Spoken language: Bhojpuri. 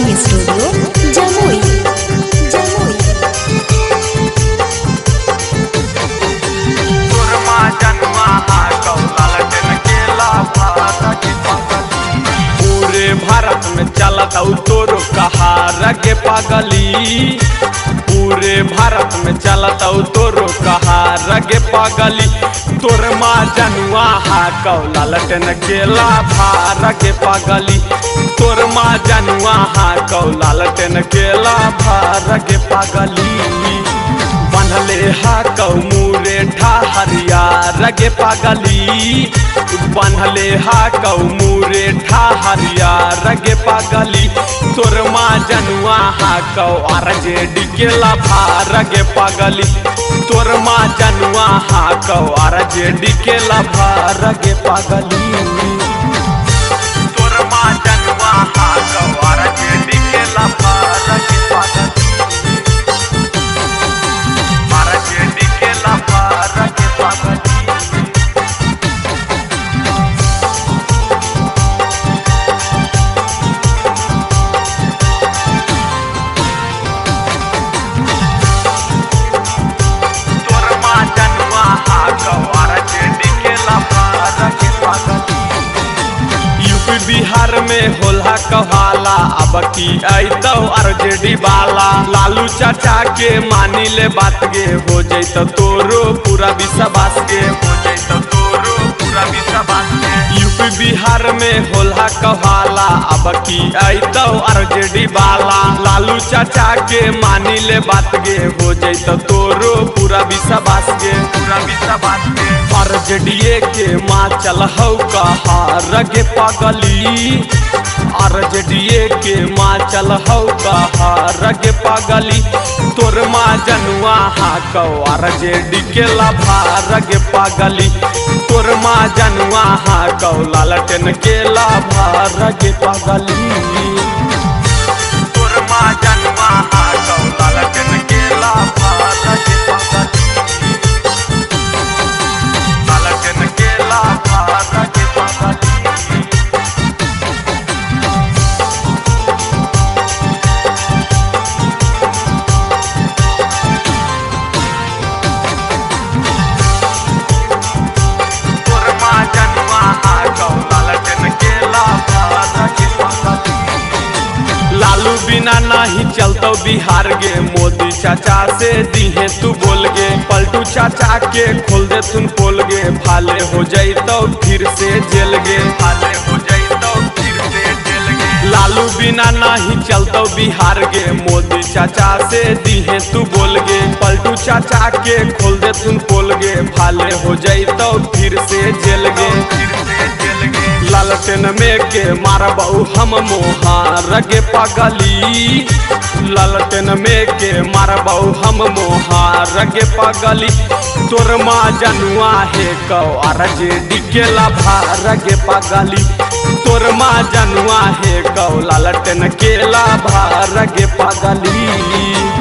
Recording studio Jamui. पूरे भारत में चलता तोर कहार के पागली, पूरे भारत में चलता तोर कहार के पागली। तोर माँ जनुआ हा कौला लटन केला भार के पागली, तोर माँ जनुआ हा कौला लटन केला भार के पागली। बनले हा कौ मुरे ठहरिया रगे पागली, बनले हा कौ मुरे ठहरिया रगे पागली। तोर माँ जनुआ हा कौ आरजे डिकेला भार गे पागली, तोर माँ जनुआ हा कौ आरजे डिकेला भार गे पागली। तोर माँ जनुआ हा कौ आरजे डिकेला भार गे पागली। यूपी बिहार में होला कहाला अब की अतो आरजेडी वाला। लालू चाचा के मानी ले बात गे हो जैत तोरो पूरा विश्वास गे, हो जैत तोरो पूरा विश्वास गे। यूपी बिहार में होला कहाला अब की अतो आरजेडी वाला। लालू चाचा के मानी ले बात गे हो जैत तोरो पूरा विश्वास गे, पूरा विश्वास गे। आरजेडीए के माँ चल हौ कहार गे पागली, आरजेडीए के माँ चल हौ कहार गे पागली। तोर माँ जनुआ हा कौ आरजेडी के लाभार गे पागली, तोर माँ जनुआ हा कौ लालटेन के लाभार गे पागली। तोर माँ जनुआ हा कौ लालटेन के लाभार गे पागली। लालू बिना नहीं चलतो बिहार गे, मोदी चाचा से दीहे तू बोल गे। पलटू चाचा के खोल दे तुम पोल गे, भाले हो जाइतो फिर से जेल गे, भाले हो जाइतो फिर से जेल गे। लालू बिना नहीं चलतो बिहार गे, मोदी चाचा से दीहे तू बोल गे। पलटू चाचा के खोल दे तुम पोल गे, भाले हो जाइतो फिर से जेल गे, फिर से जेल गे। लालटेन में के मारबऊ हम मोहार गे पागली, लालटेन में के मारबऊ हम मोहार गे पागली। तोर माँ जनुआ हे कौ आरजेडी के लाभार गे पागली, तोर माँ जनुआ हे कौ लालटेन के लाभार गे पागली।